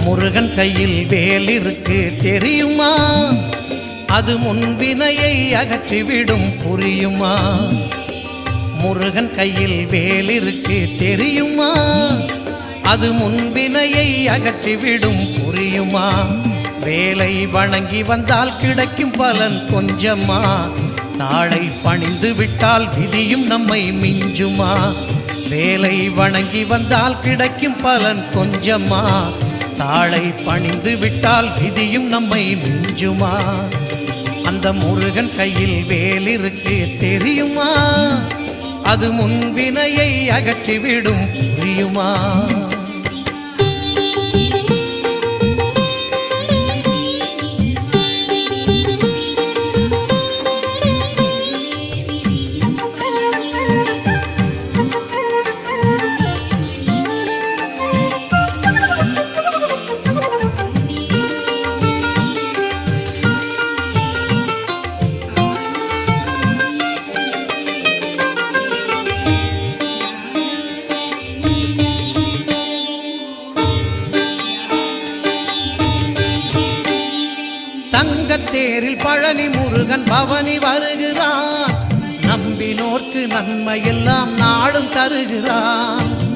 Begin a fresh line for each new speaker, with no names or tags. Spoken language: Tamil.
முருகன் கையில் வேல் இருக்கு தெரியுமா? அது முன்வினையை அகற்றிவிடும் புரியுமா? முருகன் கையில் வேல் இருக்கு தெரியுமா? அது முன்வினையை அகற்றிவிடும் புரியுமா? வேலை வணங்கி வந்தால் கிடைக்கும் பலன் கொஞ்சமா? தாளை பணிந்து விட்டால் விதியும் நம்மை மிஞ்சுமா? வேலை வணங்கி வந்தால் கிடைக்கும் பலன் கொஞ்சமா? தாளை பணிந்து விட்டால் விதியும் நம்மை மிஞ்சுமா? அந்த முருகன் கையில் வேல் இருக்கு தெரியுமா? அது முன்வினையை அகற்றிவிடும் புரியுமா? தங்கத்தேரில் பழனி முருகன் பவனி வருகிறான். நம்பினோர்க்கு நன்மையெல்லாம் நாளும் தருகிறான்.